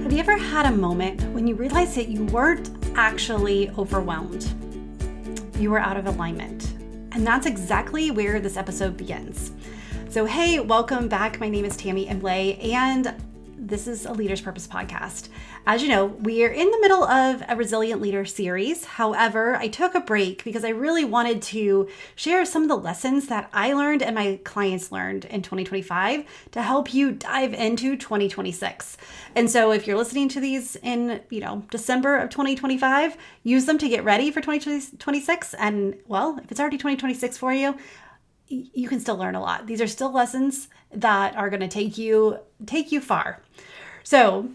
Have you ever had a moment when you realized that you weren't actually overwhelmed? You were out of alignment. And that's exactly where this episode begins. So, hey, welcome back. My name is Tami Imlay, and this is a Leader's Purpose podcast. As you know, we are in the middle of a Resilient Leader series. However, I took a break because I really wanted to share some of the lessons that I learned and my clients learned in 2025 to help you dive into 2026. And so if you're listening to these in, December of 2025, use them to get ready for 2026. And well, if it's already 2026 for you, you can still learn a lot. These are still lessons that are going to take you far. So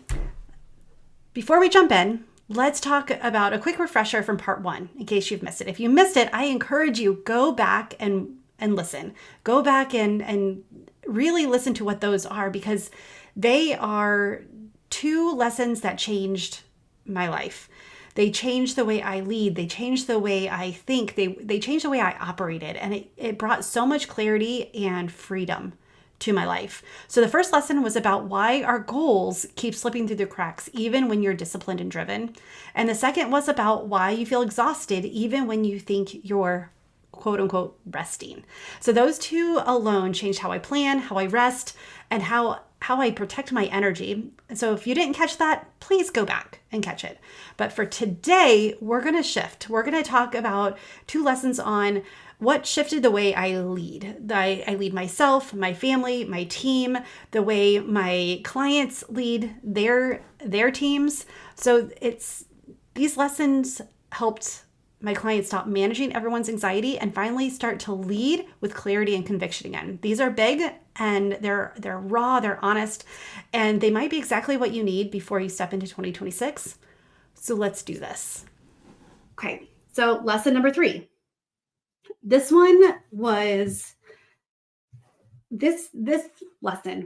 before we jump in, let's talk about a quick refresher from part 1 in case you've missed it. If you missed it, I encourage you, go back and listen. Go back and really listen to what those are, because they are 2 lessons that changed my life. They changed the way I lead. They changed the way I think. They changed the way I operated. And it brought so much clarity and freedom to my life. So the first lesson was about why our goals keep slipping through the cracks, even when you're disciplined and driven. And the second was about why you feel exhausted, even when you think you're quote unquote resting. So those 2 alone changed how I plan, how I rest, and how I protect my energy. So if you didn't catch that, please go back and catch it. But for today, we're going to shift. We're going to talk about 2 lessons on what shifted the way I lead. I lead myself, my family, my team, the way my clients lead their teams. So these lessons helped my clients stop managing everyone's anxiety and finally start to lead with clarity and conviction again. These are big and they're raw, they're honest, and they might be exactly what you need before you step into 2026. So let's do this. Okay, so lesson number 3. This lesson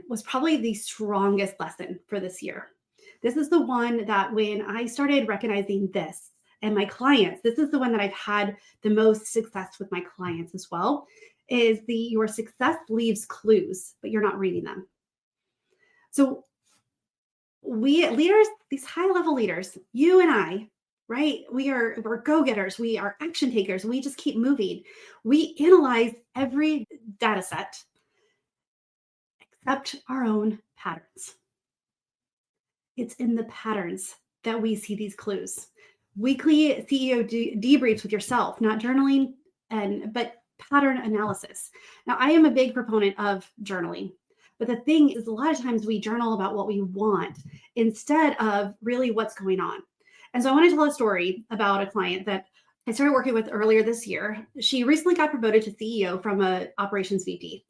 was probably the strongest lesson for this year. This is the one that when I started recognizing this, and my clients, this is the one that I've had the most success with my clients as well, is your success leaves clues, but you're not reading them. So we leaders, these high-level leaders, you and I, right? We're go-getters. We are action takers. We just keep moving. We analyze every data set except our own patterns. It's in the patterns that we see these clues. Weekly CEO debriefs with yourself, not journaling, but pattern analysis. Now, I am a big proponent of journaling, but the thing is, a lot of times we journal about what we want instead of really what's going on. And so I want to tell a story about a client that I started working with earlier this year. She recently got promoted to CEO from an operations VP.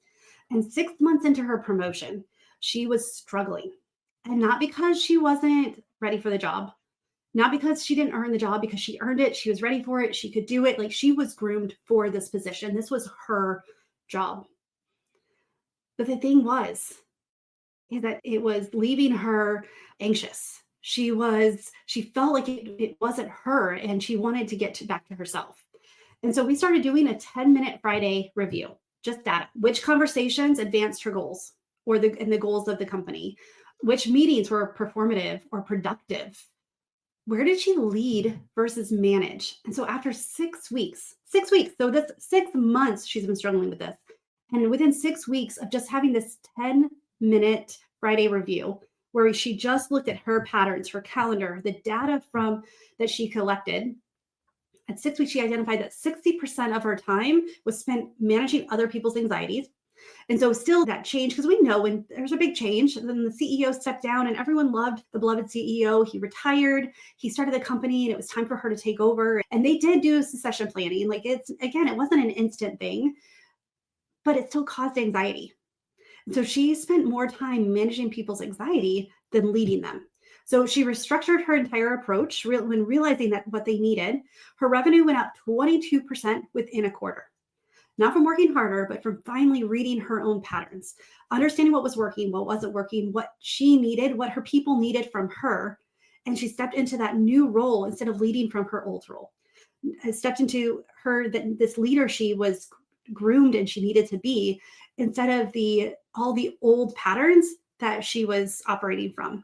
And 6 months into her promotion, she was struggling. And not because she wasn't ready for the job, not because she didn't earn the job, because she earned it. She was ready for it. She could do it. Like, she was groomed for this position. This was her job. But the thing is that it was leaving her anxious. She felt like it wasn't her, and she wanted to get back to herself. And so we started doing a 10-minute Friday review, just that. Which conversations advanced her goals and the goals of the company? Which meetings were performative or productive? Where did she lead versus manage? And so after 6 weeks, so this 6 months she's been struggling with this. And within 6 weeks of just having this 10-minute Friday review, where she just looked at her patterns, her calendar, the data that she collected, at 6 weeks, she identified that 60% of her time was spent managing other people's anxieties. And so still that change, because we know when there's a big change, then the CEO stepped down and everyone loved the beloved CEO. He retired, he started the company, and it was time for her to take over. And they did do succession planning. Like, it wasn't an instant thing, but it still caused anxiety. And so she spent more time managing people's anxiety than leading them. So she restructured her entire approach when realizing that what they needed. Her revenue went up 22% within a quarter. Not from working harder, but from finally reading her own patterns, understanding what was working, what wasn't working, what she needed, what her people needed from her. And she stepped into that new role instead of leading from her old role. Stepped into this leader she was groomed and she needed to be, instead of all the old patterns that she was operating from.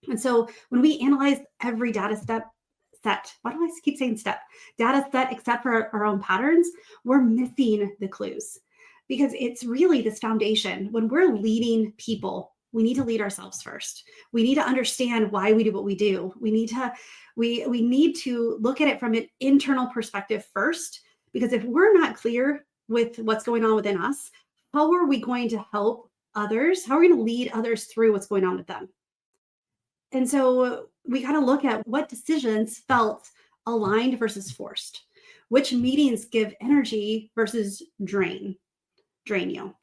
And so when we analyze every why do I keep saying step? Data set except for our own patterns, we're missing the clues because it's really this foundation. When we're leading people, we need to lead ourselves first. We need to understand why we do what we do. We need to look at it from an internal perspective first, because if we're not clear with what's going on within us, how are we going to help others? How are we going to lead others through what's going on with them? And so we got to look at what decisions felt aligned versus forced, which meetings give energy versus drain you.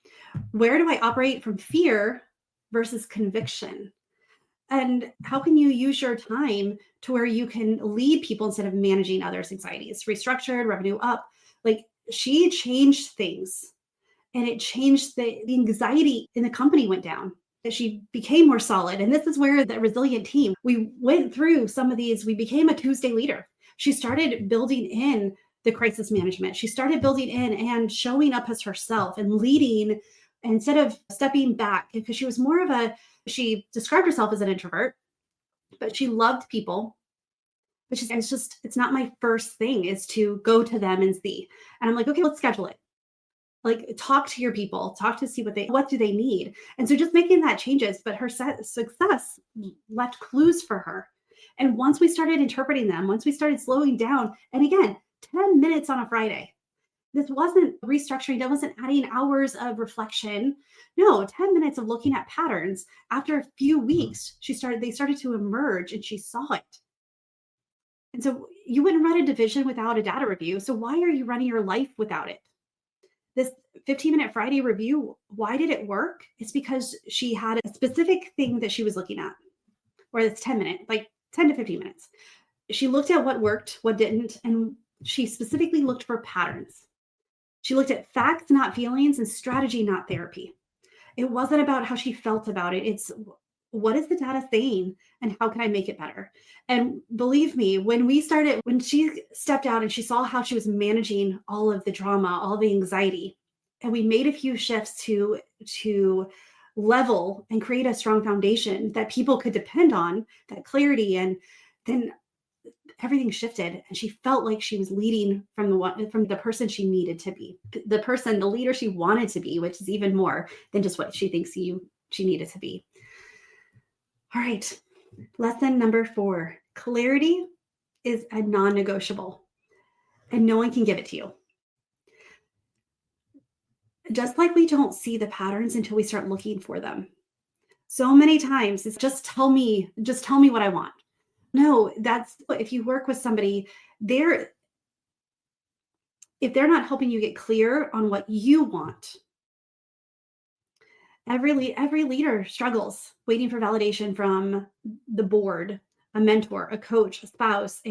Where do I operate from fear versus conviction? And how can you use your time to where you can lead people instead of managing others' anxieties? Restructured, revenue up. Like, she changed things, and it changed the anxiety in the company went down. That she became more solid. And this is where the resilient team, we went through some of these, we became a Tuesday leader. She started building in the crisis management. She started building in and showing up as herself and leading instead of stepping back, because she was more of she described herself as an introvert, but she loved people. But she's, it's not my first thing is to go to them and see. And I'm like, okay, let's schedule it. Like, talk to your people, talk to see what do they need. And so just making that changes, but her success left clues for her. And once we started interpreting them, once we started slowing down, and again, 10 minutes on a Friday, this wasn't restructuring, that wasn't adding hours of reflection. No, 10 minutes of looking at patterns. After a few weeks, they started to emerge, and she saw it. And so you wouldn't run a division without a data review. So why are you running your life without it? This 15-minute Friday review, why did it work? It's because she had a specific thing that she was looking at, or it's 10-minute, like 10 to 15 minutes. She looked at what worked, what didn't, and she specifically looked for patterns. She looked at facts, not feelings, and strategy, not therapy. It wasn't about how she felt about it. It's what is the data saying and how can I make it better? And believe me, when she stepped out and she saw how she was managing all of the drama, all the anxiety, and we made a few shifts to level and create a strong foundation that people could depend on, that clarity, and then everything shifted, and she felt like she was leading from the person she needed to be, the leader she wanted to be, which is even more than just what she thinks she needed to be. All right, lesson number 4, clarity is a non-negotiable, and no one can give it to you. Just like we don't see the patterns until we start looking for them. So many times it's just tell me what I want. No, that's if you work with somebody, if they're not helping you get clear on what you want. Every leader struggles waiting for validation from the board, a mentor, a coach, a spouse,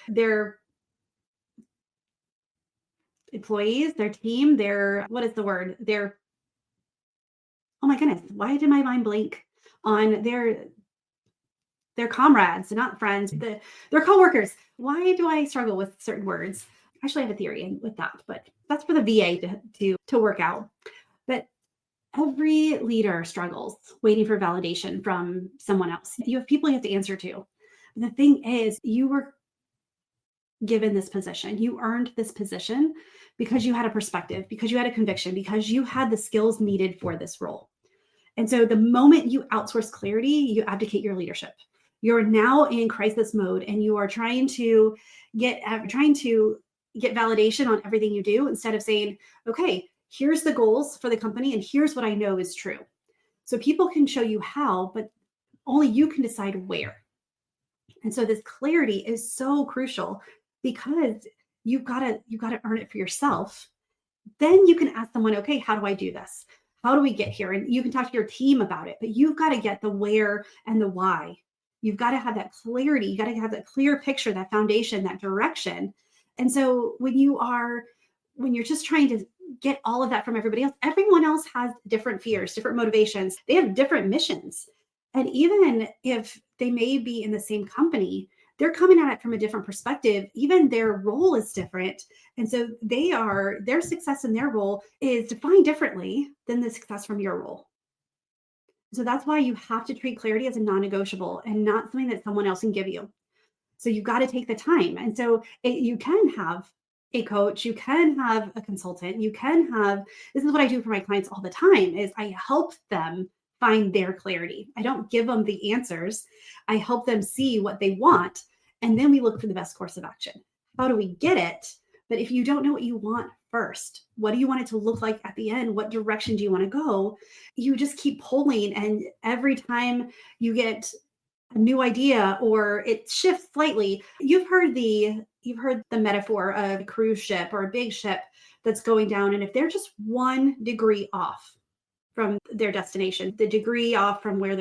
their employees, their team, what is the word? Oh my goodness, why did my mind blank on their comrades, not friends, their coworkers. Why do I struggle with certain words? Actually, I have a theory with that, but that's for the VA to work out. But every leader struggles waiting for validation from someone else. You have people you have to answer to. The thing is, you were given this position. You earned this position because you had a perspective, because you had a conviction, because you had the skills needed for this role. And so the moment you outsource clarity, you abdicate your leadership. You're now in crisis mode, and you are trying to get validation on everything you do, instead of saying, okay, here's the goals for the company, and here's what I know is true. So people can show you how, but only you can decide where. And so this clarity is so crucial, because you've got to earn it for yourself. Then you can ask someone, okay, how do I do this? How do we get here? And you can talk to your team about it, but you've got to get the where and the why. You've got to have that clarity. You got to have that clear picture, that foundation, that direction. And so when you're just trying to get all of that from everybody else, everyone else has different fears, different motivations. They have different missions. And even if they may be in the same company, they're coming at it from a different perspective. Even their role is different. And so their success in their role is defined differently than the success from your role. So that's why you have to treat clarity as a non-negotiable and not something that someone else can give you. So you've got to take the time. And so you can have a coach, you can have a consultant, you can have, this is what I do for my clients all the time is I help them find their clarity. I don't give them the answers. I help them see what they want. And then we look for the best course of action. How do we get it? But if you don't know what you want first, what do you want it to look like at the end? What direction do you want to go? You just keep pulling. And every time you get a new idea or it shifts slightly, you've heard the metaphor of a cruise ship or a big ship that's going down. And if they're just 1 degree off from their destination, the degree off from where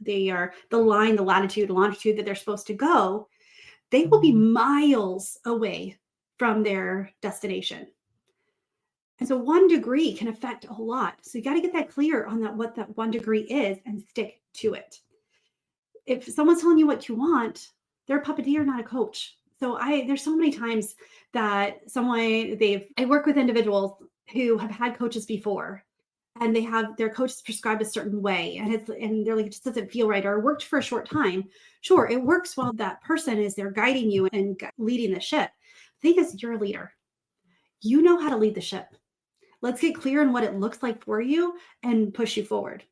they are, the line, the latitude, longitude that they're supposed to go, they will be miles away from their destination. And so 1 degree can affect a lot. So you got to get that clear on what that 1 degree is and stick to it. If someone's telling you what you want, they're a puppeteer, not a coach. So there's so many times that I work with individuals who have had coaches before and they have their coaches prescribed a certain way and they're like, it just doesn't feel right, or it worked for a short time. Sure, it works while that person is there guiding you and leading the ship. The thing is, you're a leader. You know how to lead the ship. Let's get clear on what it looks like for you and push you forward.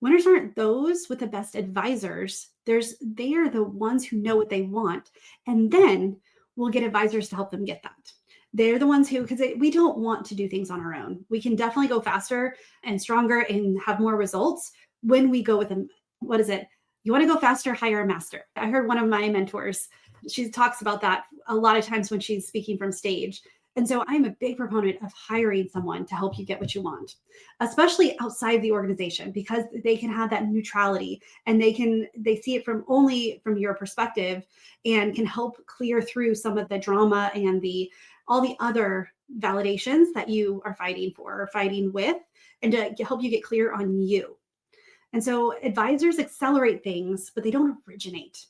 Winners aren't those with the best advisors. They are the ones who know what they want. And then we'll get advisors to help them get that. They're the ones because we don't want to do things on our own. We can definitely go faster and stronger and have more results when we go with them. What is it? You want to go faster, hire a master. I heard one of my mentors, she talks about that a lot of times when she's speaking from stage. And so I'm a big proponent of hiring someone to help you get what you want, especially outside the organization, because they can have that neutrality and they see it only from your perspective and can help clear through some of the drama and all the other validations that you are fighting for or fighting with, and to help you get clear on you. And so advisors accelerate things, but they don't originate.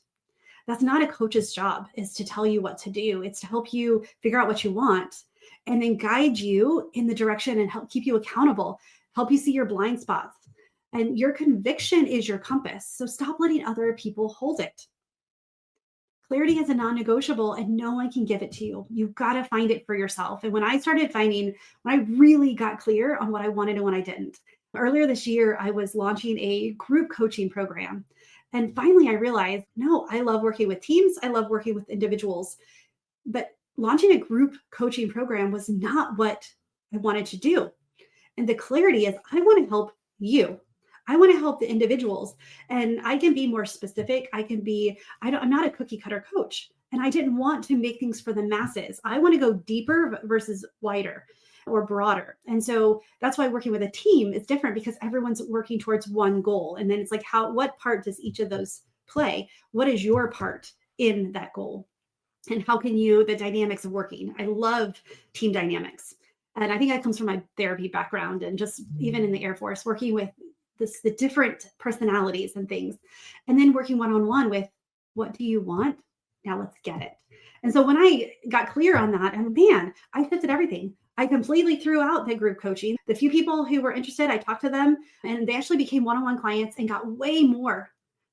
That's not a coach's job, is to tell you what to do. It's to help you figure out what you want and then guide you in the direction and help keep you accountable, help you see your blind spots. And your conviction is your compass. So stop letting other people hold it. Clarity is a non-negotiable and no one can give it to you. You've got to find it for yourself. And when I really got clear on what I wanted and what I didn't, earlier this year, I was launching a group coaching program. And finally, I realized, no, I love working with teams. I love working with individuals. But launching a group coaching program was not what I wanted to do. And the clarity is, I want to help you. I want to help the individuals. And I can be more specific. I'm not a cookie cutter coach. And I didn't want to make things for the masses. I want to go deeper versus wider or broader. And so that's why working with a team is different, because everyone's working towards one goal. And then it's like, what part does each of those play? What is your part in that goal? And how can the dynamics of working? I love team dynamics. And I think that comes from my therapy background and just even in the Air Force, working with the different personalities and things. And then working one-on-one with, what do you want? Now let's get it. And so when I got clear on that, and man, I shifted everything. I completely threw out the group coaching. The few people who were interested, I talked to them, and they actually became one-on-one clients and got way more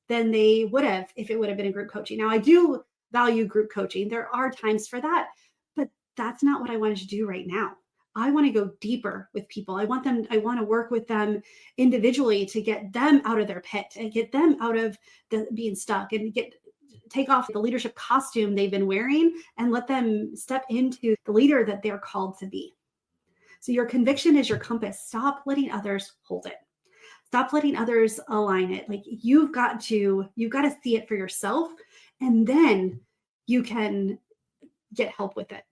than they would have if it would have been a group coaching. Now, I do value group coaching. There are times for that, but that's not what I wanted to do right now. I want to go deeper with people. I want to work with them individually to get them out of their pit and get them out of being stuck and take off the leadership costume they've been wearing and let them step into the leader that they're called to be. So your conviction is your compass. Stop letting others hold it. Stop letting others align it. Like you've got to see it for yourself, and then you can get help with it.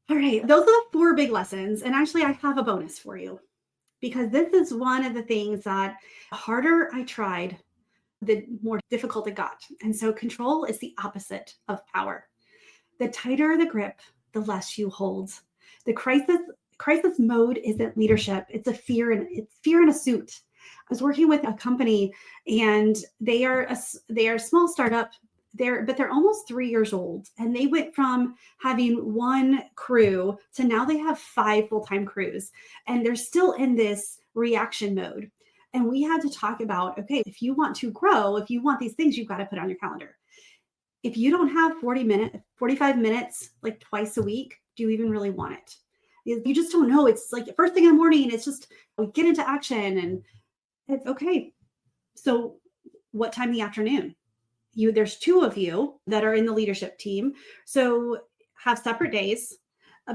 All right, those are the 4 big lessons. And actually, I have a bonus for you, because this is one of the things that the harder I tried, the more difficult it got. And so control is the opposite of power. The tighter the grip, the less you hold. The crisis mode isn't leadership. It's fear in a suit. I was working with a company, and they are a small startup. They're almost 3 years old, and they went from having 1 crew to now they have 5 full-time crews, and they're still in this reaction mode. And we had to talk about, okay, if you want to grow, if you want these things, you've got to put on your calendar. If you don't have 45 minutes, like twice a week, do you even really want it? You just don't know. It's like first thing in the morning, it's just we get into action and it's okay. So what time in the afternoon? There's two of you that are in the leadership team. So have separate days,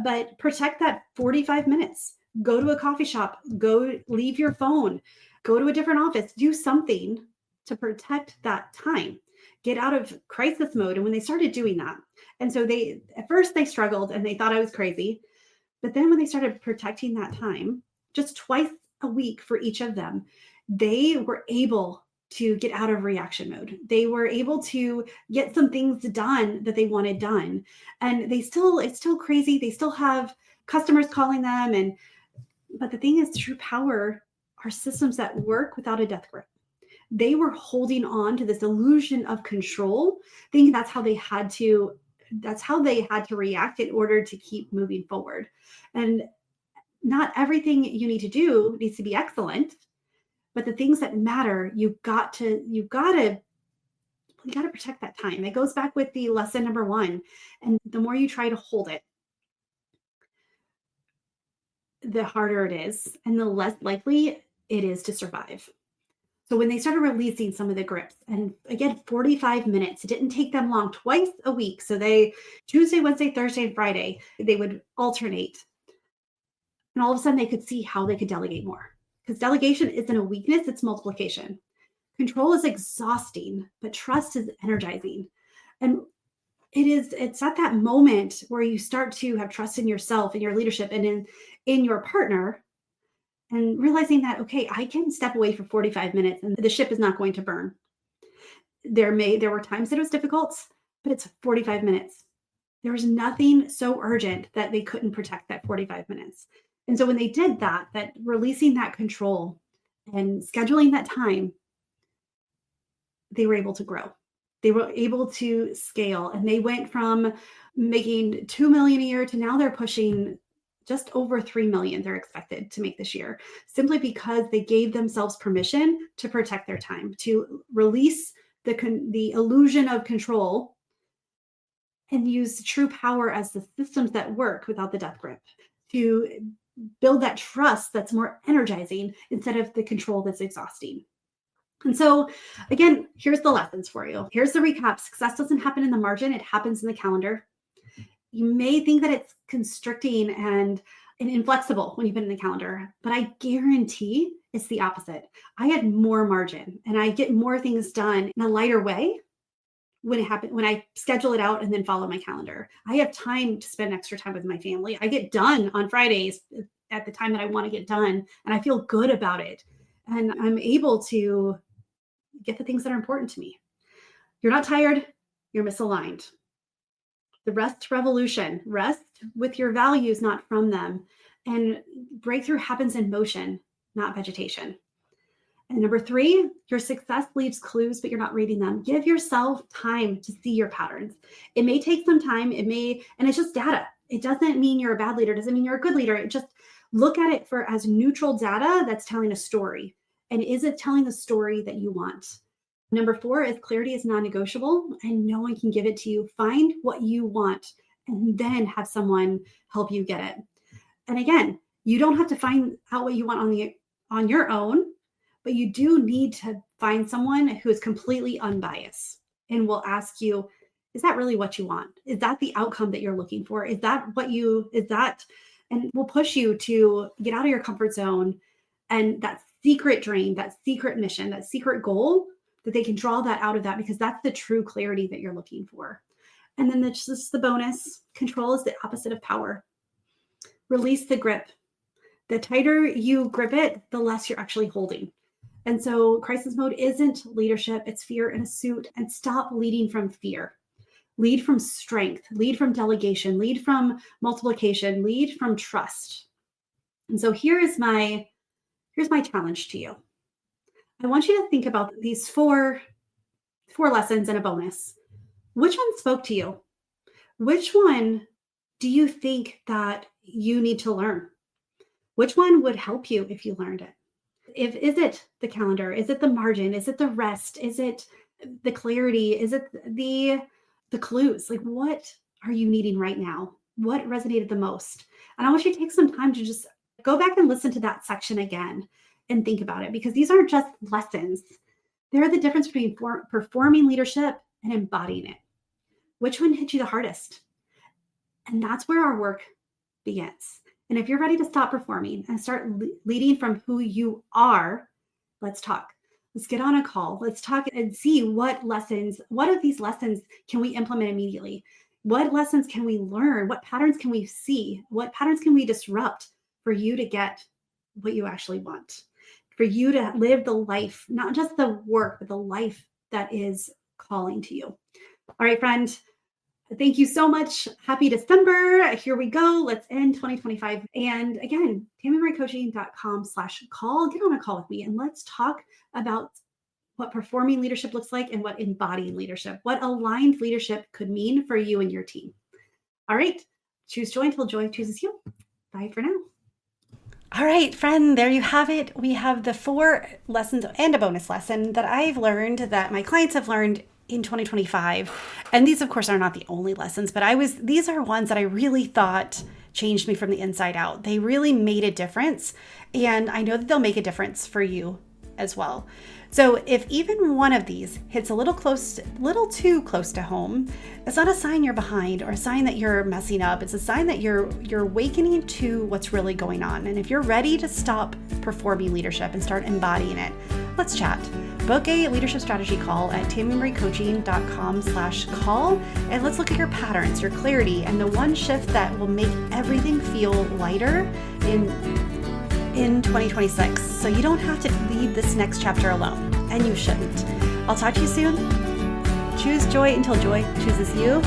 but protect that 45 minutes. Go to a coffee shop, go leave your phone, go to a different office, do something to protect that time. Get out of crisis mode. And when they started doing that, and so they at first they struggled and they thought I was crazy. But then when they started protecting that time, just twice a week for each of them, they were able to get out of reaction mode. They were able to get some things done that they wanted done. And it's still crazy. They still have customers calling them. But the thing is, true power are systems that work without a death grip. They were holding on to this illusion of control, thinking that's how they had to react in order to keep moving forward. And not everything you need to do needs to be excellent, but the things that matter, you got to protect that time. It goes back with the lesson number 1. And the more you try to hold it, the harder it is and the less likely it is to survive. So when they started releasing some of the grips, and again, 45 minutes, it didn't take them long, twice a week. So they Tuesday, Wednesday, Thursday, and Friday, they would alternate. And all of a sudden they could see how they could delegate more. Because delegation isn't a weakness, it's multiplication. Control is exhausting, but trust is energizing. And it's at that moment where you start to have trust in yourself, in your leadership, and in your partner, and realizing that, okay, I can step away for 45 minutes and the ship is not going to burn. There were times that it was difficult, but it's 45 minutes. There was nothing so urgent that they couldn't protect that 45 minutes. And so when they did that releasing that control and scheduling that time, they were able to grow. They were able to scale, and they went from making 2 million a year to now they're pushing just over 3 million they're expected to make this year, simply because they gave themselves permission to protect their time, to release the illusion of control and use true power as the systems that work without the death grip, to build that trust that's more energizing instead of the control that's exhausting. And so, again, here's the lessons for you. Here's the recap. Success doesn't happen in the margin, it happens in the calendar. You may think that it's constricting and inflexible when you put it in the calendar, but I guarantee it's the opposite. I had more margin and I get more things done in a lighter way when I schedule it out and then follow my calendar. I have time to spend extra time with my family. I get done on Fridays at the time that I want to get done, and I feel good about it. And I'm able to get the things that are important to me. You're not tired, you're misaligned. The rest revolution, rest with your values, not from them. And breakthrough happens in motion, not vegetation. And number 3, your success leaves clues, but you're not reading them. Give yourself time to see your patterns. It may take some time. And it's just data. It doesn't mean you're a bad leader. It doesn't mean you're a good leader. It just look at it as neutral data that's telling a story. And is it telling the story that you want? Number 4 is clarity is non-negotiable and no one can give it to you. Find what you want and then have someone help you get it. And again, you don't have to find out what you want on your own, but you do need to find someone who is completely unbiased and will ask you, is that really what you want? Is that the outcome that you're looking for? And will push you to get out of your comfort zone and that secret dream, that secret mission, that secret goal, that they can draw that out of that, because that's the true clarity that you're looking for. And then this is the bonus. Control is the opposite of power. Release the grip. The tighter you grip it, the less you're actually holding. And so crisis mode isn't leadership, it's fear in a suit. And stop leading from fear. Lead from strength, lead from delegation, lead from multiplication, lead from trust. And so here's my challenge to you. I want you to think about these four lessons and a bonus. Which one spoke to you? Which one do you think that you need to learn? Which one would help you if you learned it? is it the calendar? Is it the margin? Is it the rest? Is it the clarity? Is it the clues? Like, what are you needing right now? What resonated the most? And I want you to take some time to just go back and listen to that section again and think about it, because these aren't just lessons. They're the difference between performing leadership and embodying it. Which one hit you the hardest? And that's where our work begins. And if you're ready to stop performing and start leading from who you are, let's talk. Let's get on a call. Let's talk and see what of these lessons can we implement immediately? What lessons can we learn? What patterns can we see? What patterns can we disrupt for you to get what you actually want? For you to live the life, not just the work, but the life that is calling to you. All right, friend. Thank you so much. Happy December. Here we go. Let's end 2025. And again, TamiImlayCoaching.com/call. Get on a call with me and let's talk about what performing leadership looks like and what embodying leadership, what aligned leadership could mean for you and your team. All right. Choose joy until joy chooses you. Bye for now. All right, friend, there you have it. We have the 4 lessons and a bonus lesson that I've learned, that my clients have learned in 2025. And these, of course, are not the only lessons, but these are ones that I really thought changed me from the inside out. They really made a difference. And I know that they'll make a difference for you as well. So if even one of these hits a little too close to home, it's not a sign you're behind or a sign that you're messing up. It's a sign that you're awakening to what's really going on. And if you're ready to stop performing leadership and start embodying it, let's chat. Book a leadership strategy call at TamiImlayCoaching.com/call, and let's look at your patterns, your clarity, and the one shift that will make everything feel lighter in 2026. So you don't have to lead this next chapter alone, and you shouldn't. I'll talk to you soon. Choose joy until joy chooses you.